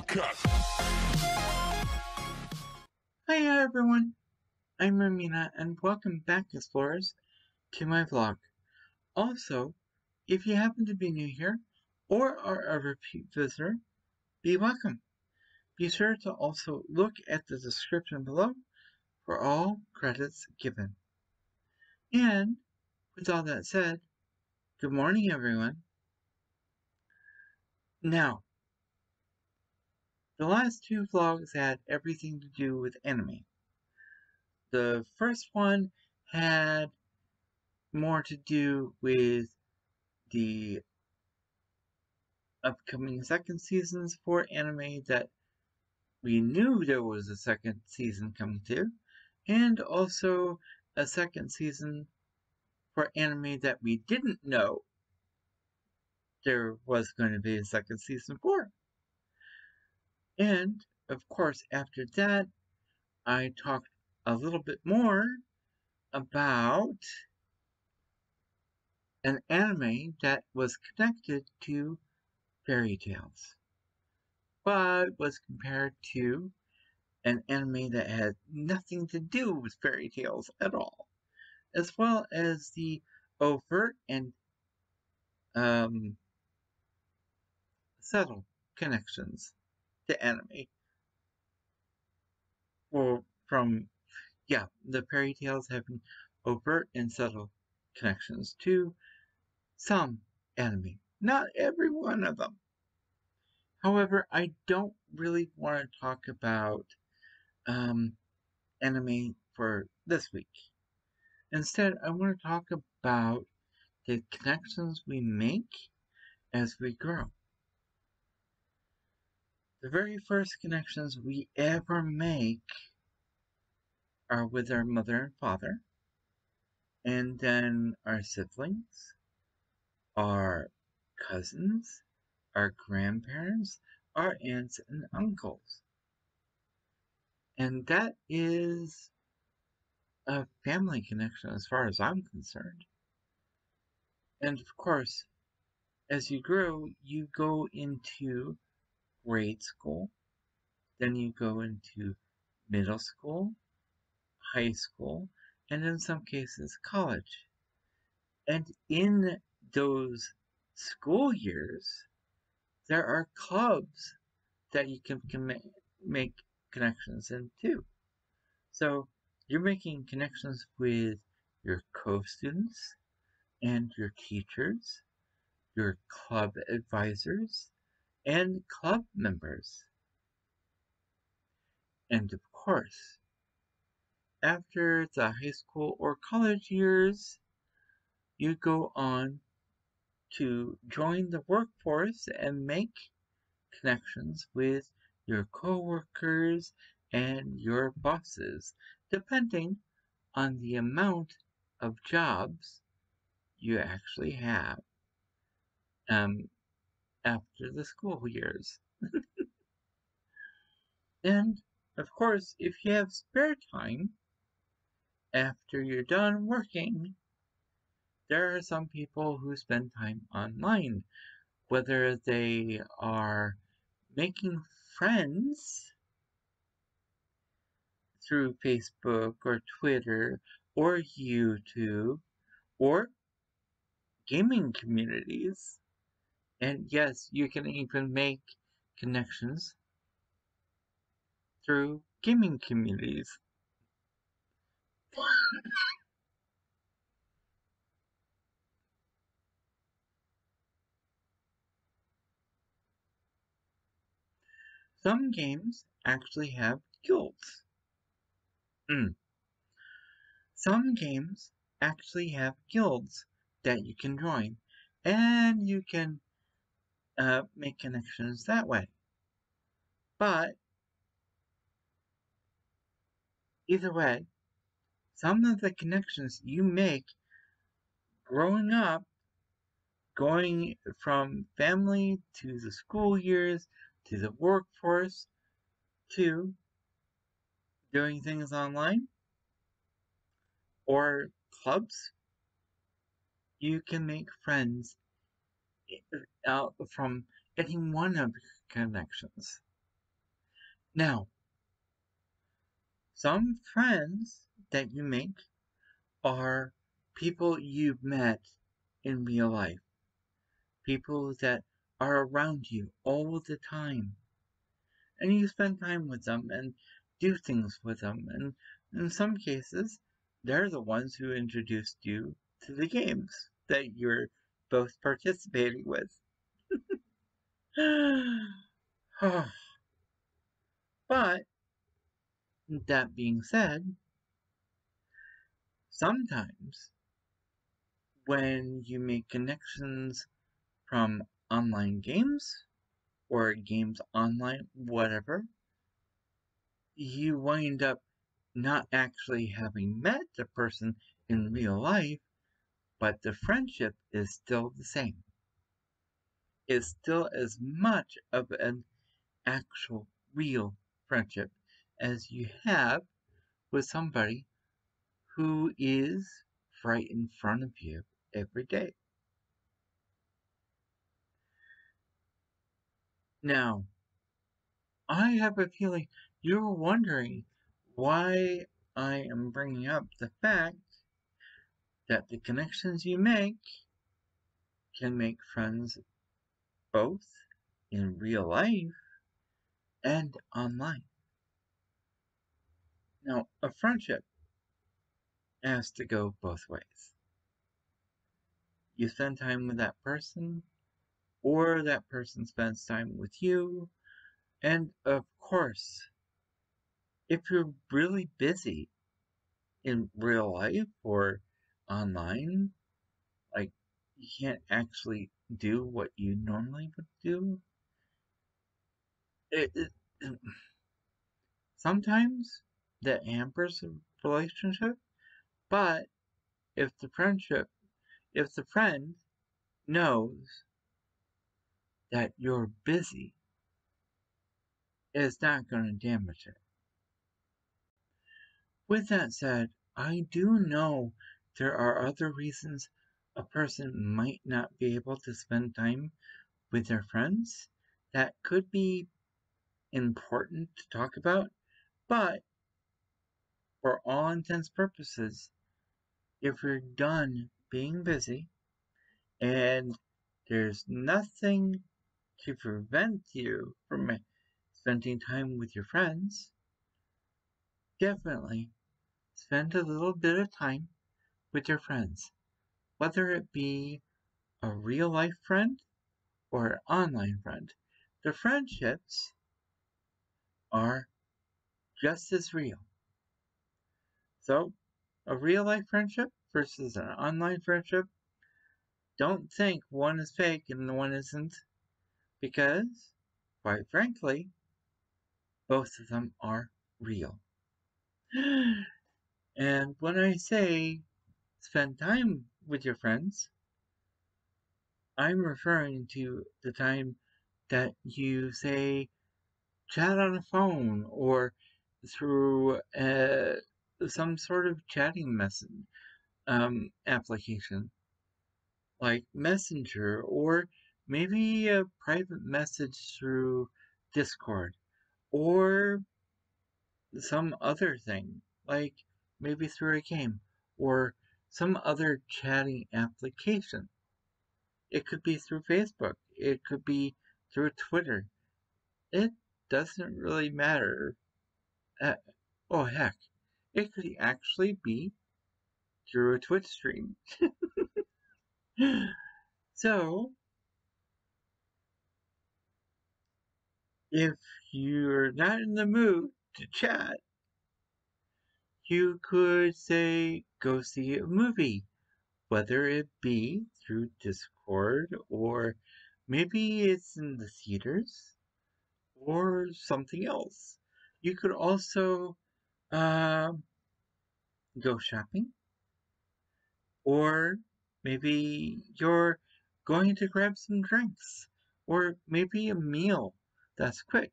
Hellcat. Hi everyone, I'm Amena and welcome back explorers to my vlog. Also, if you happen to be new here or are a repeat visitor, be welcome. Be sure to also look at the description below for all credits given. And with all that said, good morning everyone. Now, the last two vlogs had everything to do with anime. The first one had more to do with the upcoming second seasons for anime that we knew there was a second season coming to, and also a second season for anime that we didn't know there was going to be a second season for. And, of course, after that, I talked a little bit more about an anime that was connected to fairy tales, but was compared to an anime that had nothing to do with fairy tales at all, as well as the overt and subtle connections to anime. Well, the fairy tales having overt and subtle connections to some anime. Not every one of them. However, I don't really want to talk about anime for this week. Instead, I want to talk about the connections we make as we grow. The very first connections we ever make are with our mother and father, and then our siblings, our cousins, our grandparents, our aunts and uncles. And that is a family connection as far as I'm concerned. And of course, as you grow, you go into grade school, then you go into middle school, high school, and in some cases, college. And in those school years, there are clubs that you can make connections into. So you're making connections with your co-students and your teachers, your club advisors, and club members. And of course, after the high school or college years, you go on to join the workforce and make connections with your coworkers and your bosses, depending on the amount of jobs you actually have after the school years. And, of course, if you have spare time after you're done working, there are some people who spend time online, whether they are making friends through Facebook or Twitter or YouTube or gaming communities. And yes, you can even make connections through gaming communities. Some games actually have guilds. Some games actually have guilds that you can join, and you can make connections that way. But either way, some of the connections you make growing up, going from family to the school years to the workforce to doing things online or clubs, you can make friends out from any one of your connections. Now, some friends that you make are people you've met in real life, people that are around you all the time, and you spend time with them and do things with them, and in some cases, they're the ones who introduced you to the games that you're both participating with. But that being said, sometimes when you make connections from online games or games online, whatever, you wind up not actually having met the person in real life, but the friendship is still the same. It's still as much of an actual real friendship as you have with somebody who is right in front of you every day. Now, I have a feeling you're wondering why I am bringing up the fact that the connections you make can make friends both in real life and online. Now, a friendship has to go both ways. You spend time with that person, or that person spends time with you, and of course, if you're really busy in real life or online, like you can't actually do what you normally would do. It sometimes that hampers a relationship, but if the friendship, if the friend knows that you're busy, it's not going to damage it. With that said, I do know there are other reasons a person might not be able to spend time with their friends that could be important to talk about, but for all intents and purposes, if you're done being busy and there's nothing to prevent you from spending time with your friends, definitely spend a little bit of time with your friends, whether it be a real life friend or an online friend. The friendships are just as real. So, a real life friendship versus an online friendship, don't think one is fake and the one isn't, because, quite frankly, both of them are real. And when I say spend time with your friends, I'm referring to the time that you say chat on a phone or through some sort of chatting message application like Messenger, or maybe a private message through Discord, or some other thing, like maybe through a game, or some other chatting application. It could be through Facebook, it could be through Twitter. It doesn't really matter. Uh, oh, heck, it could actually be through a Twitch stream. So, if you're not in the mood to chat, you could say go see a movie, whether it be through Discord or maybe it's in the theaters or something else. You could also uh, go shopping, or maybe you're going to grab some drinks, or maybe a meal that's quick.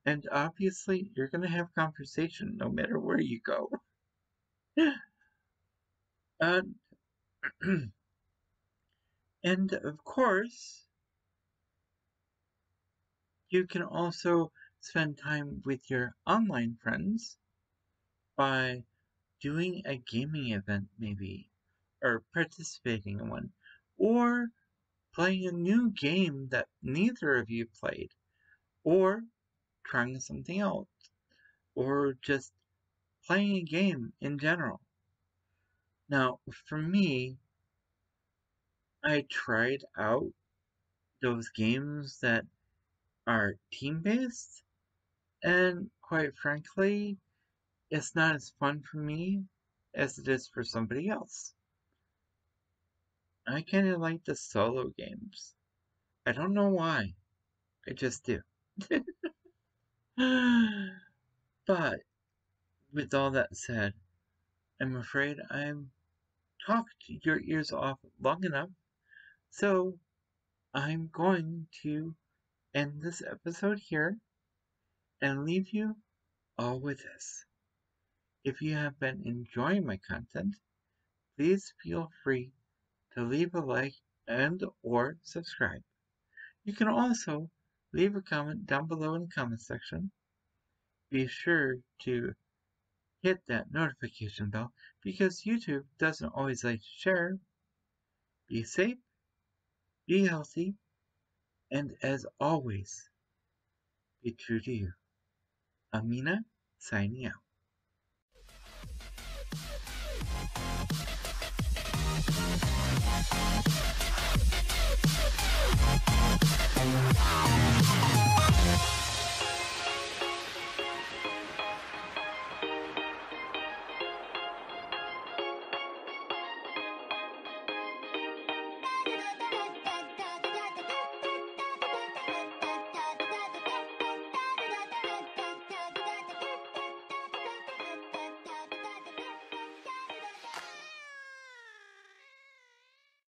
And obviously, you're going to have conversation no matter where you go. uh, and of course, you can also spend time with your online friends by doing a gaming event, maybe, or participating in one, or playing a new game that neither of you played, or trying something else, or just playing a game in general. Now, for me, I tried out those games that are team-based, and quite frankly, it's not as fun for me as it is for somebody else. I kind of like the solo games. I don't know why. I just do. But, with all that said, I'm afraid I've talked your ears off long enough, so I'm going to end this episode here and leave you all with this. If you have been enjoying my content, please feel free to leave a like and or subscribe. You can also leave a comment down below in the comment section. Be sure to hit that notification bell because YouTube doesn't always like to share. Be safe, be healthy, and as always, be true to you. Amena, signing out.